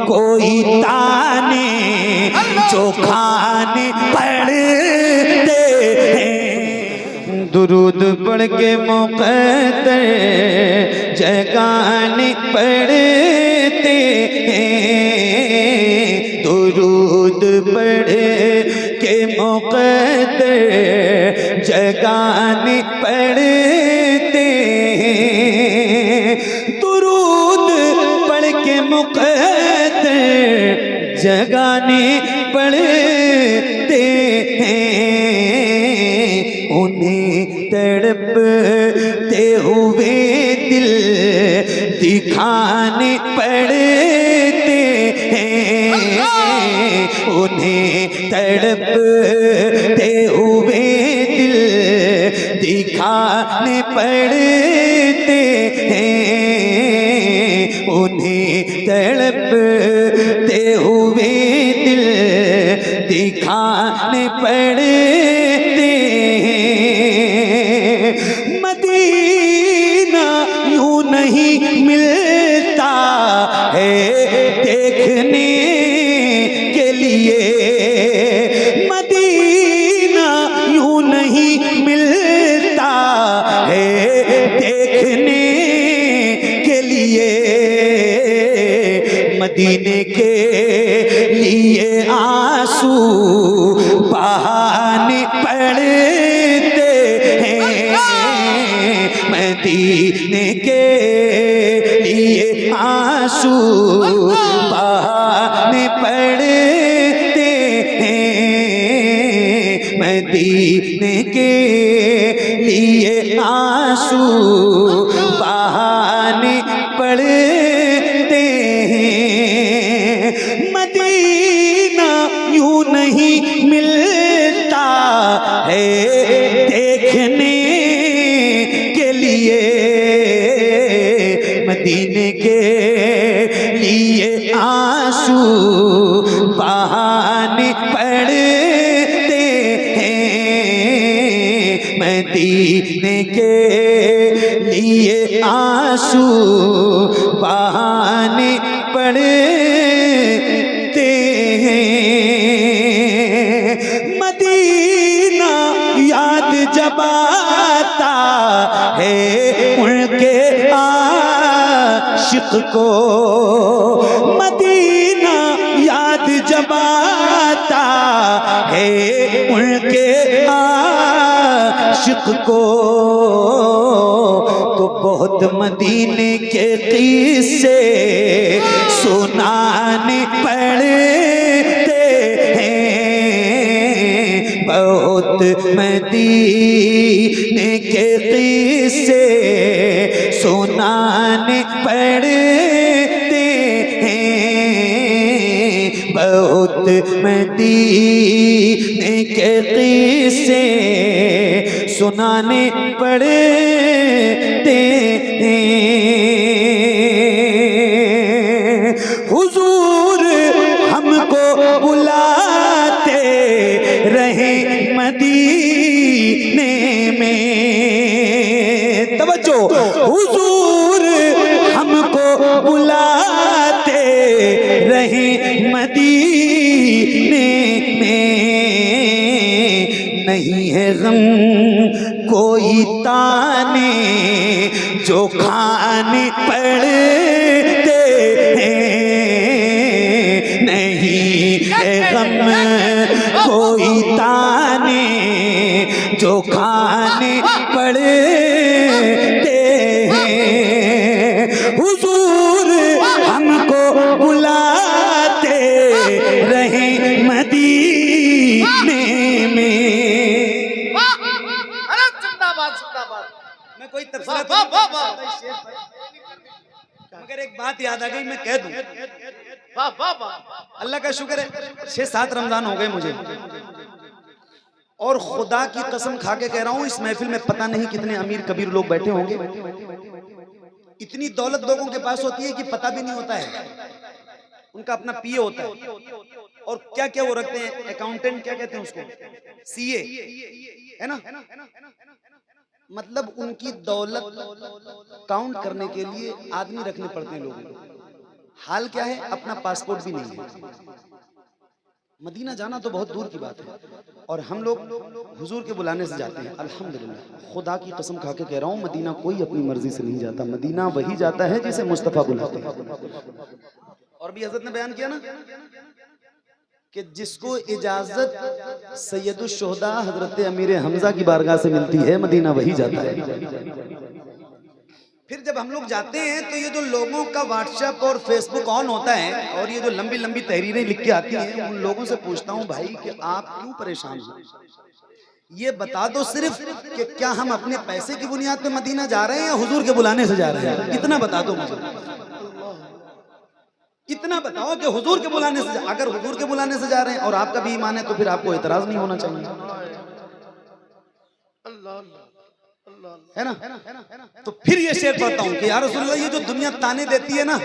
कोई ताने जो खाने पड़ते हैं। दुरूद पढ़ के मुक़द्दर जगाने पड़ते हैं। दुरूद पढ़ के मुक़द्दर जगाने पड़ते हैं। दुरूद पढ़ के मुक़द्दर जगाने पड़ते हैं। उन्हें तड़पते हुए दिल दिखाने पड़ते हैं। उन्हें तड़पते हुए दिल दिखाने पड़ते हैं। उन्हें तड़पते हुए दिल दिखाने पड़ते हैं। मदीना यूं नहीं मिलता है देखने के लिए। मदीना यूं नहीं मिलता है देखने के लिए। मदीने के लिए आंसू बहाने पड़ते हैं। मदीने के लिए आंसू बहाने पड़ते हैं। मदीने के लिए आंसू बहाने पड़ते हैं। मदीना यूं नहीं मिलता है देखने के लिए। मदीने के लिए आंसू बहाने पड़ते हैं। मदीने के लिए आंसू बहाने पड़ते हैं। मदीना याद जब आता है उनके आशिक को। मदीना याद जब आता है उनके आशिक को तो बहुत मदीने के किस्से सुनाने पड़ते हैं। बहुत मदीने के किस्से सुनाने पड़ते हैं। बहुत मदीने के किस्से सुनाने पड़ते हैं। हुजूर हमको बुलाते रहे मदीने में। तवज्जो, हुजूर हमको बुलाते रहे मदीने में। नहीं है गम कोई ताने जो खाने पड़ते हैं। नहीं है गम कोई ताने जो खाने पड़ते हैं। हुजूर हमको बुलाते रहे मदीने में। मैं कोई तफसीर मगर एक बात याद आ गई, मैं कह दूं। अल्लाह का शुक्र है 6-7 रमजान हो गए मुझे, और खुदा की कसम खा के कह रहा हूं इस महफिल में पता नहीं कितने अमीर कबीर लोग बैठे होंगे। इतनी दौलत लोगों के पास होती है कि पता भी नहीं होता है। उनका अपना पीए होता है, और क्या क्या वो रखते हैं, अकाउंटेंट क्या कहते हैं उसको, सीए है ना। मतलब उनकी दौलत काउंट करने के लिए आदमी रखने पड़ते हैं लोगों को। हाल क्या है, अपना पासपोर्ट भी नहीं है। मदीना जाना तो बहुत दूर की बात है, और हम लोग हुजूर के बुलाने से जाते हैं। अल्हम्दुलिल्लाह, खुदा की कसम खा के कह रहा हूँ, मदीना कोई अपनी मर्जी से नहीं जाता, मदीना वही जाता है जिसे मुस्तफ़ा बुलाते हैं। और भी हज़रत ने बयान किया ना कि जिसको इजाजत सैयदुल शुहदा हजरत अमीर हमजा की बारगाह से मिलती है, मदीना वही जाता है। फिर जब हम लोग जाते हैं तो ये जो लोगों का व्हाट्सएप और फेसबुक ऑन होता है और ये जो लंबी लंबी तहरीरें लिख के आती हैं, उन लोगों से पूछता हूं भाई कि आप क्यों परेशान हो? ये बता दो सिर्फ कि क्या हम अपने पैसे की बुनियाद पे मदीना जा रहे हैं या हुजूर के बुलाने से जा रहे हैं? इतना बता दो मुझे, इतना बताओ कि हुजूर के बुलाने से अगर हुजूर के बुलाने से जा रहे हैं और आपका भी ईमान है तो फिर आपको एतराज नहीं होना चाहिए, है ना? तो फिर ये शेर पढ़ता हूँ कि यार रसूलुल्लाह, ये जो दुनिया ताने देती है ना,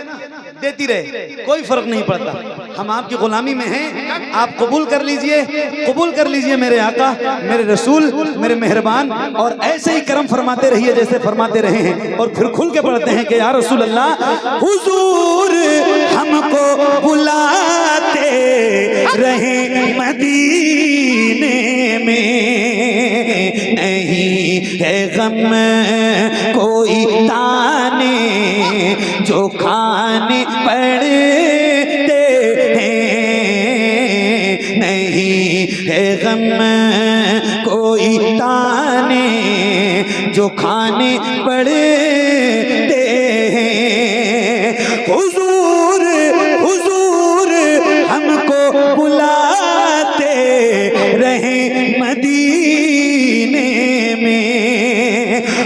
देती रहे, कोई फर्क नहीं पड़ता, हम आपकी गुलामी में हैं, आप कबूल कर लीजिए मेरे आका, मेरे रसूल, मेरे मेहरबान, और ऐसे ही करम फरमाते रहिए जैसे फरमाते रहे हैं। और फिर खुल के पढ़ते हैं कि यार रसूलुल्लाह, हुजूर हमको बुलाते रहे मदीने में, नहीं है गम कोई ताने जो खाने पड़ते हैं, नहीं है गम कोई ताने जो खाने पड़ते हैं। हुजूर हुजूर हमको बुलाते रहे मदीने में,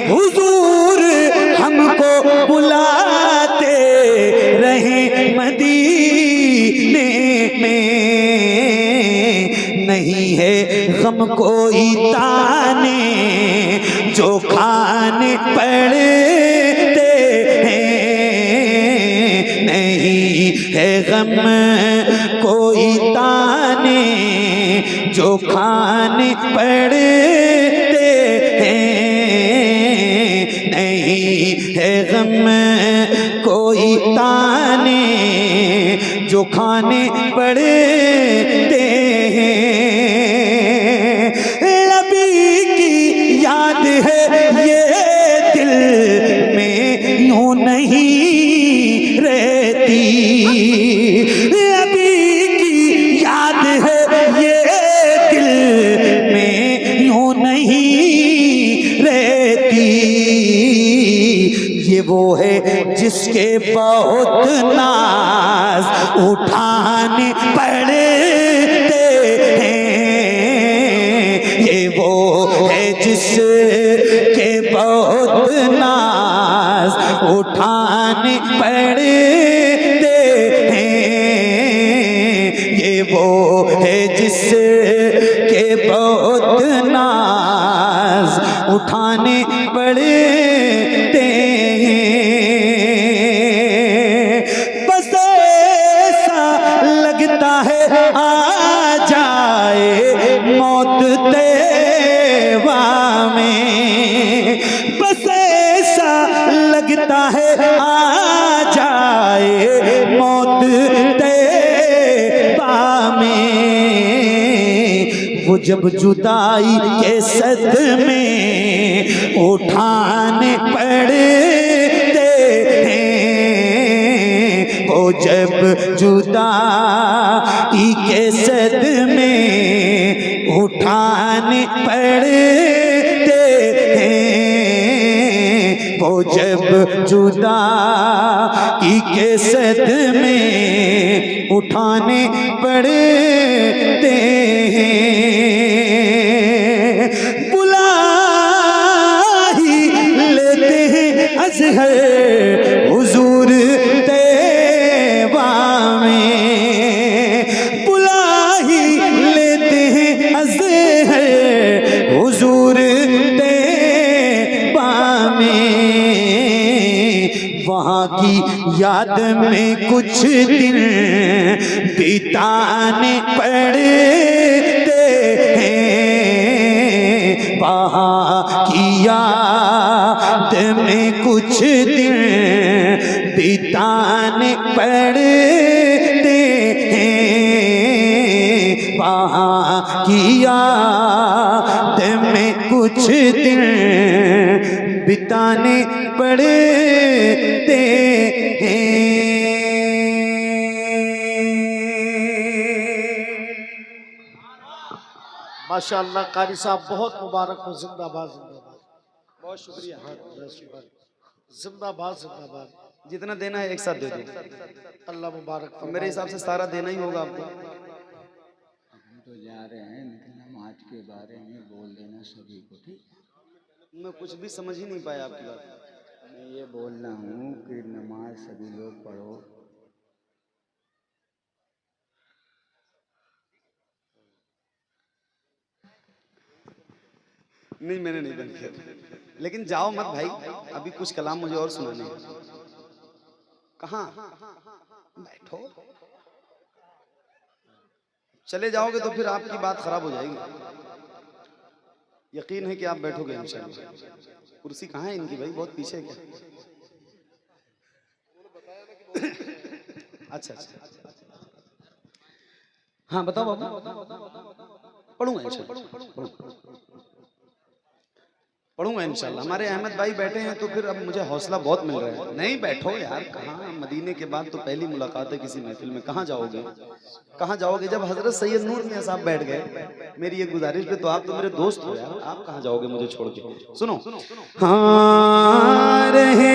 हुजूर हमको बुलाते रहे मदीने में, नहीं है गम कोई ताने जो खाने पड़ते हैं, नहीं है गम कोई ताने जो खाने पड़ते हैं, नहीं है गम कोई ताने जो खाने पड़ते हैं। नबी की याद है ये दिल में यूं नहीं रहती, नबी की याद है ये दिल में यूं नहीं रहती, ये वो है जिसके बहुत नाज उठाने पड़ते हैं, ये वो है जिसके बहुत नाज उठाने पड़ते हैं, ये वो है जिसके बहुत नाज उठाने पड़ते हैं। बस ऐसा लगता है आ जाए मौत तैवा में, बस ऐसा लगता है आ जाए मौत तैबा में, वो जब जुदाई के सदमे उठाने पड़ते हैं, वो जब जुदाई के सदमे उठाने पड़ते हैं, वो जब जुदाई के सदमे उठाने पड़ते हैं। बुला ही लेते हैं अज़हर हुजूर तैबा में, बुला ही लेते हैं अज़हर हुजूर तैबा में, वहाँ की याद में कुछ दिन बिताने पड़ते हैं, वहाँ की याद में कुछ दिन बिताने पढ़ते हैं, वहाँ की याद में कुछ दिन बिताने पड़ते हैं। माशाअल्लाह कारी साहब, बहुत मुबारक हो। जिंदाबाद जिंदाबाद। बहुत शुक्रिया। जिंदाबाद जिंदाबाद। जितना देना है एक साथ दे दो। अल्लाह मुबारक फरमाए। मेरे हिसाब से सारा देना ही होगा आपको। हम तो जा रहे हैं, लेकिन नमाज के बारे में बोल देना सभी को, ठीक? मैं कुछ भी समझ ही नहीं पाया आपकी बात। मैं ये बोल रहा हूँ कि नमाज सभी लोग पढ़ो। नहीं, मैंने नहीं बंद किया, लेकिन जाओ मत भाई, अभी कुछ कलाम मुझे और सुनाने हैं। कहाँ बैठो, चले जाओगे तो फिर आपकी बात खराब हो जाएगी। यकीन है कि आप बैठोगे इंशाल्लाह। कुर्सी कहाँ है इनकी भाई, बहुत पीछे है क्या? अच्छा अच्छा, हाँ बताओ बाबा। पढ़ूंगा इंशाल्लाह। हमारे अहमद भाई बैठे हैं तो फिर अब मुझे हौसला बहुत मिल रहा है। नहीं बैठो यार, कहाँ, मदीने के बाद तो पहली मुलाकात है किसी महफिल में। कहाँ जाओगे, कहाँ जाओगे? जब हजरत सैयद नूर मियां साहब बैठ गए मेरी ये गुजारिश पे, तो आप तो मेरे दोस्त हो यार, आप कहाँ जाओगे मुझे छोड़ के? सुनो, हाँ रहे